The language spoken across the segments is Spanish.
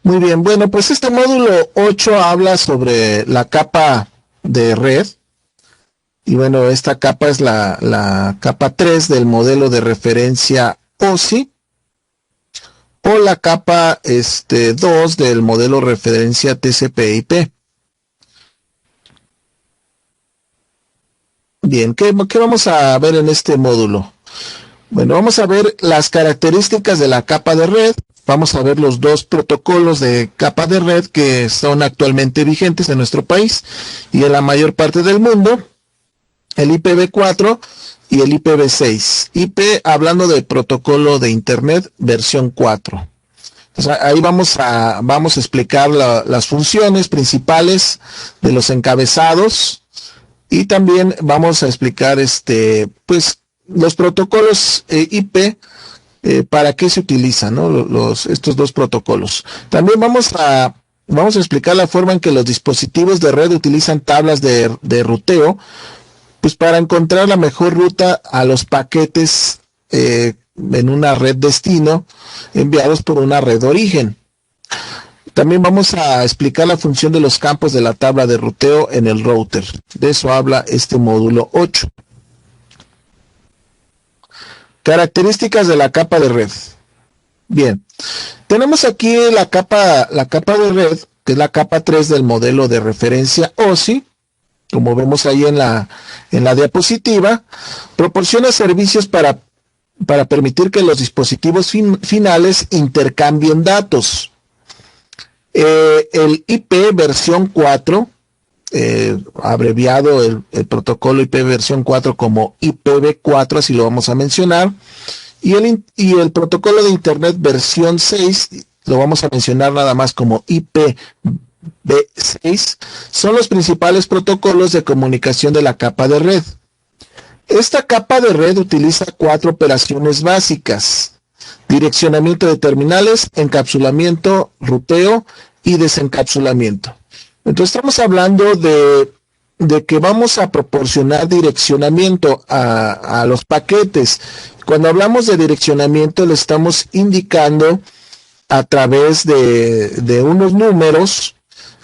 Muy bien, bueno, pues este módulo 8 habla sobre la capa de red. Y bueno, esta capa es la capa 3 del modelo de referencia OSI o la capa 2 del modelo referencia TCP/IP. Bien, ¿qué vamos a ver en este módulo? Bueno, vamos a ver las características de la capa de red. Vamos a ver los dos protocolos de capa de red que son actualmente vigentes en nuestro país y en la mayor parte del mundo. El IPv4 y el IPv6. IP hablando del protocolo de Internet versión 4. Entonces, ahí vamos a explicar las funciones principales de los encabezados y también vamos a explicar pues los protocolos IP, para qué se utilizan, ¿no? Estos dos protocolos. También vamos a explicar la forma en que los dispositivos de red utilizan tablas de ruteo, pues para encontrar la mejor ruta a los paquetes en una red destino enviados por una red origen. También vamos a explicar la función de los campos de la tabla de ruteo en el router. De eso habla este módulo 8. Características de la capa de red. Bien, tenemos aquí la capa de red, que es la capa 3 del modelo de referencia OSI. Como vemos ahí en la diapositiva, proporciona servicios para permitir que los dispositivos finales intercambien datos. El IP versión 4, abreviado el protocolo IP versión 4 como IPv4, así lo vamos a mencionar, y el protocolo de Internet versión 6 lo vamos a mencionar nada más como IPv6, son los principales protocolos de comunicación de la capa de red. Esta capa de red utiliza 4 operaciones básicas: direccionamiento de terminales, encapsulamiento, ruteo y desencapsulamiento. Entonces estamos hablando de que vamos a proporcionar direccionamiento a los paquetes. Cuando hablamos de direccionamiento, le estamos indicando a través de unos números.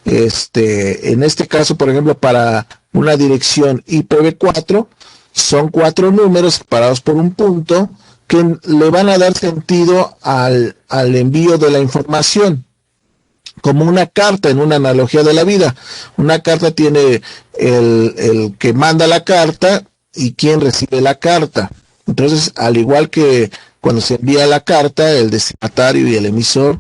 En este caso, por ejemplo, para una dirección IPv4, son 4 números separados por un punto que le van a dar sentido al envío de la información, como una carta, en una analogía de la vida. Una carta tiene el que manda la carta y quien recibe la carta. Entonces, al igual que cuando se envía la carta, el destinatario y el emisor,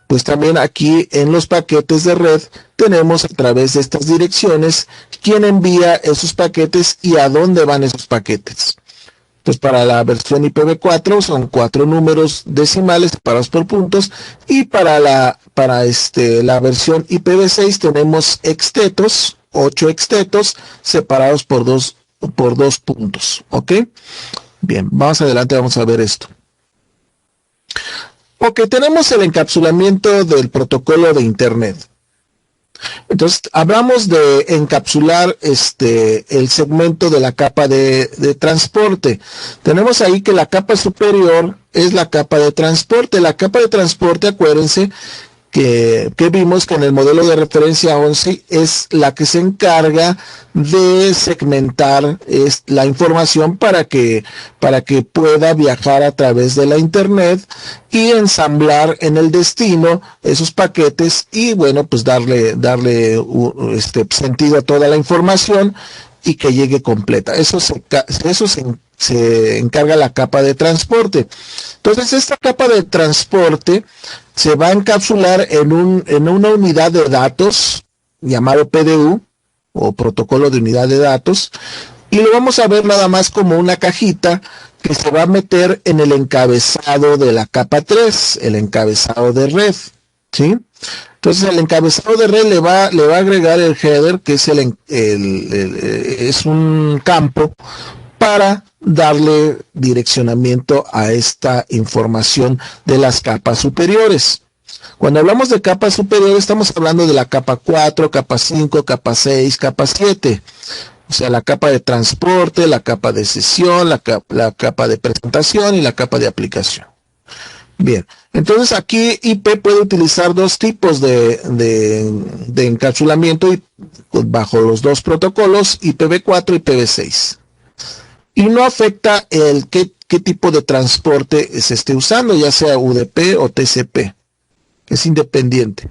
pues también aquí en los paquetes de red tenemos a través de estas direcciones quién envía esos paquetes y a dónde van esos paquetes. Pues para la versión IPv4 son 4 números decimales separados por puntos, y para la versión IPv6 tenemos extetos, 8 extetos separados por dos puntos. ¿Ok? Bien, vamos adelante, vamos a ver esto. Ok, tenemos el encapsulamiento del protocolo de Internet. Entonces, hablamos de encapsular el segmento de la capa de transporte. Tenemos ahí que la capa superior es la capa de transporte. La capa de transporte, acuérdense que vimos que en el modelo de referencia 11 es la que se encarga de segmentar la información para que pueda viajar a través de la Internet y ensamblar en el destino esos paquetes y, bueno, pues darle sentido a toda la información y que llegue completa. Eso se encarga la capa de transporte. Entonces, esta capa de transporte se va a encapsular en una unidad de datos llamado PDU o protocolo de unidad de datos, y lo vamos a ver nada más como una cajita que se va a meter en el encabezado de la capa 3, el encabezado de red, ¿sí? Entonces, el encabezado de red le va a agregar el header, que es es un campo para darle direccionamiento a esta información de las capas superiores. Cuando hablamos de capas superiores, estamos hablando de la capa 4, capa 5, capa 6, capa 7. O sea, la capa de transporte, la capa de sesión, la capa de presentación y la capa de aplicación. Bien, entonces aquí IP puede utilizar dos tipos de encapsulamiento bajo los dos protocolos, IPv4 y IPv6. Y no afecta el qué tipo de transporte se esté usando, ya sea UDP o TCP. Es independiente.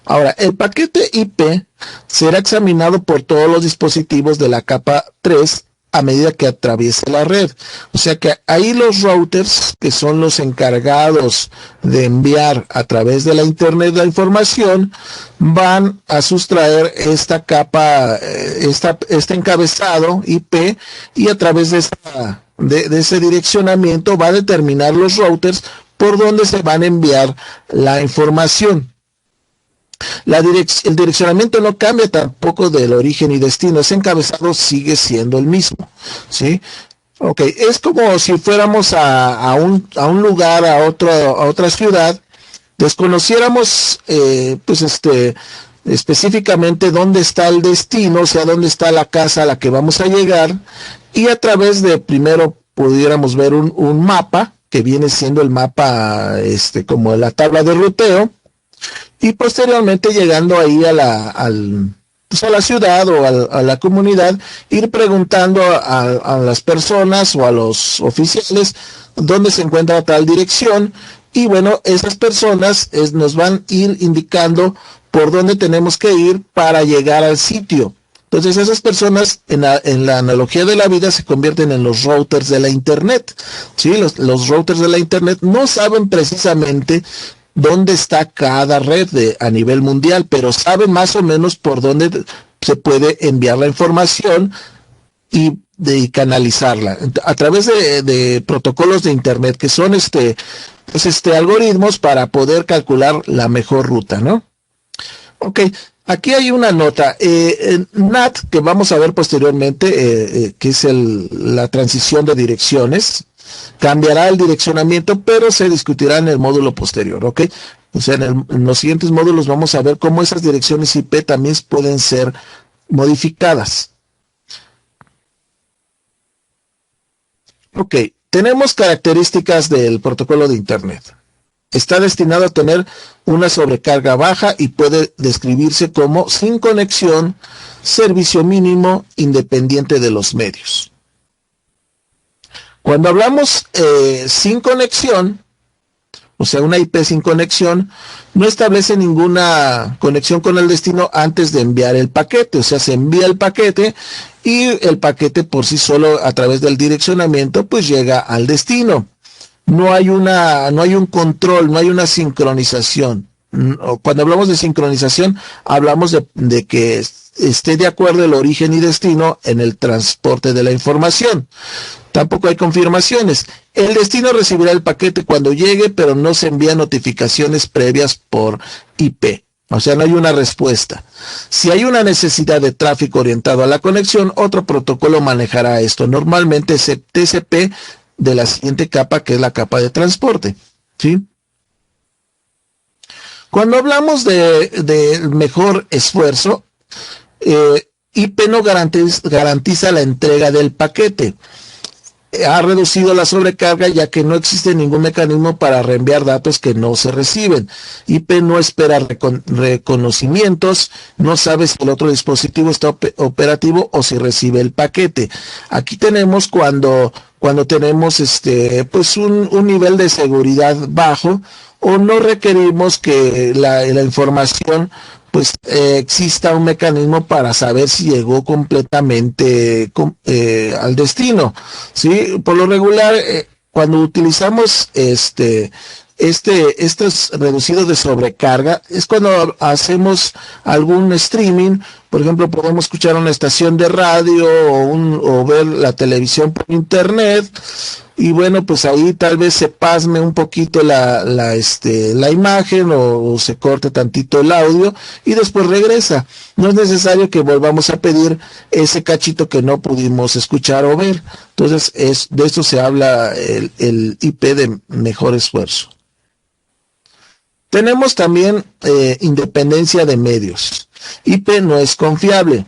Ahora, el paquete IP será examinado por todos los dispositivos de la capa 3 a medida que atraviese la red. O sea que ahí los routers, que son los encargados de enviar a través de la internet la información, van a sustraer esta capa, este encabezado IP, y a través de ese direccionamiento va a determinar los routers por donde se van a enviar la información. El direccionamiento no cambia tampoco del origen y destino, ese encabezado sigue siendo el mismo, ¿sí? Ok, es como si fuéramos a un lugar, a otra ciudad, desconociéramos, específicamente dónde está el destino, o sea, dónde está la casa a la que vamos a llegar, y a través de, primero pudiéramos ver un mapa, que viene siendo el mapa, como la tabla de ruteo, y posteriormente llegando ahí a la ciudad o a la comunidad, ir preguntando a las personas o a los oficiales dónde se encuentra tal dirección, y bueno, esas personas nos van a ir indicando por dónde tenemos que ir para llegar al sitio. Entonces esas personas en la analogía de la vida se convierten en los routers de la internet, ¿sí? Los routers de la internet no saben precisamente dónde está cada red a nivel mundial, pero saben más o menos por dónde se puede enviar la información y canalizarla a través de protocolos de internet, que son algoritmos para poder calcular la mejor ruta, ¿no? Ok, aquí hay una nota, NAT, que vamos a ver posteriormente, que es la transición de direcciones. Cambiará el direccionamiento, pero se discutirá en el módulo posterior, ¿ok? O sea, en los siguientes módulos vamos a ver cómo esas direcciones IP también pueden ser modificadas. Ok, tenemos características del protocolo de Internet. Está destinado a tener una sobrecarga baja y puede describirse como sin conexión, servicio mínimo, independiente de los medios. Cuando hablamos sin conexión, o sea, una IP sin conexión, no establece ninguna conexión con el destino antes de enviar el paquete. O sea, se envía el paquete y el paquete por sí solo, a través del direccionamiento, pues llega al destino. No hay un control, no hay una sincronización. Cuando hablamos de sincronización, hablamos de que esté de acuerdo el origen y destino en el transporte de la información. Tampoco hay confirmaciones. El destino recibirá el paquete cuando llegue, pero no se envían notificaciones previas por IP. O sea, no hay una respuesta. Si hay una necesidad de tráfico orientado a la conexión, otro protocolo manejará esto. Normalmente es TCP de la siguiente capa, que es la capa de transporte, ¿sí? Cuando hablamos de mejor esfuerzo, IP no garantiza la entrega del paquete. Ha reducido la sobrecarga, ya que no existe ningún mecanismo para reenviar datos que no se reciben. IP no espera reconocimientos, no sabe si el otro dispositivo está operativo o si recibe el paquete. Aquí tenemos cuando tenemos pues un nivel de seguridad bajo, o no requerimos que la información pues exista un mecanismo para saber si llegó completamente al destino, ¿sí? Por lo regular, cuando utilizamos estos reducidos de sobrecarga, es cuando hacemos algún streaming. Por ejemplo, podemos escuchar una estación de radio o ver la televisión por internet, y bueno, pues ahí tal vez se pasme un poquito la imagen, o se corte tantito el audio y después regresa. No es necesario que volvamos a pedir ese cachito que no pudimos escuchar o ver. Entonces, de esto se habla el IP de mejor esfuerzo. Tenemos también independencia de medios. IP no es confiable.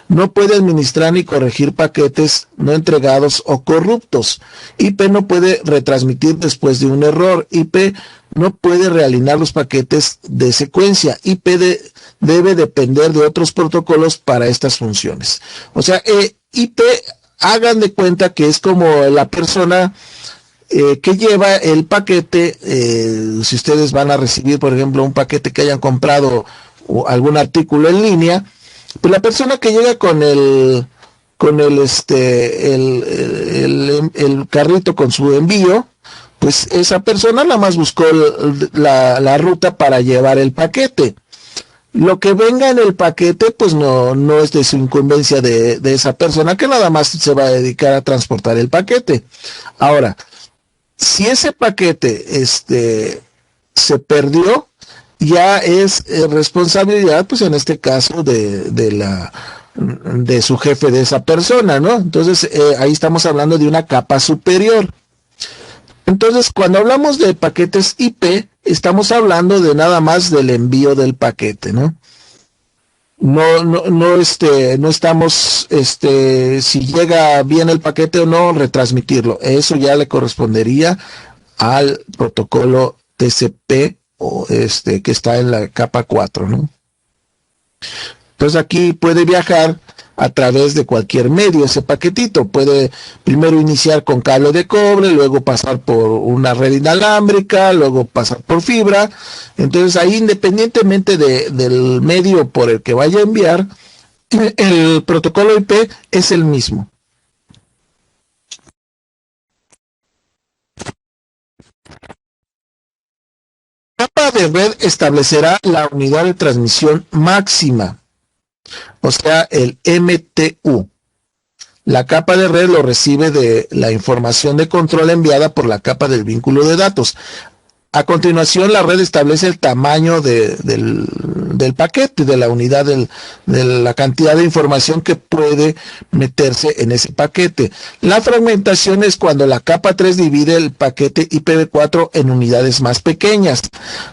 No puede administrar ni corregir paquetes no entregados o corruptos. IP no puede retransmitir después de un error. IP no puede realinear los paquetes de secuencia. Debe depender de otros protocolos para estas funciones. O sea, IP, hagan de cuenta que es como la persona que lleva el paquete. Si ustedes van a recibir, por ejemplo, un paquete que hayan comprado o algún artículo en línea, pues la persona que llega con el carrito con su envío, pues esa persona nada más buscó la ruta para llevar el paquete. Lo que venga en el paquete, pues no es de su incumbencia de esa persona, que nada más se va a dedicar a transportar el paquete. Ahora, si ese paquete se perdió, ya es responsabilidad, pues en este caso, de su jefe, de esa persona, ¿no? Entonces, ahí estamos hablando de una capa superior. Entonces, cuando hablamos de paquetes IP, estamos hablando de nada más del envío del paquete, ¿no? No estamos, si llega bien el paquete o no, retransmitirlo. Eso ya le correspondería al protocolo TCP, o que está en la capa 4, ¿no? Entonces aquí puede viajar a través de cualquier medio ese paquetito. Puede primero iniciar con cable de cobre, luego pasar por una red inalámbrica, luego pasar por fibra. Entonces ahí, independientemente del medio por el que vaya a enviar, el protocolo IP es el mismo. La capa de red establecerá la unidad de transmisión máxima, o sea, el MTU. La capa de red lo recibe de la información de control enviada por la capa del vínculo de datos. A continuación, la red establece el tamaño del paquete, de la unidad, de la cantidad de información que puede meterse en ese paquete. La fragmentación es cuando la capa 3 divide el paquete IPv4 en unidades más pequeñas.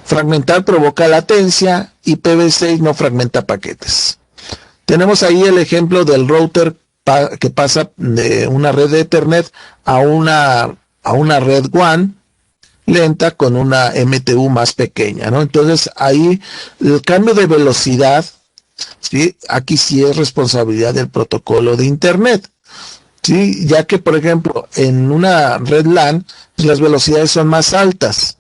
Fragmentar provoca latencia, IPv6 no fragmenta paquetes. Tenemos ahí el ejemplo del router que pasa de una red de Ethernet a una red WAN lenta con una MTU más pequeña, ¿no? Entonces ahí el cambio de velocidad, ¿sí? Aquí sí es responsabilidad del protocolo de Internet, ¿sí? Ya que, por ejemplo, en una red LAN, pues las velocidades son más altas,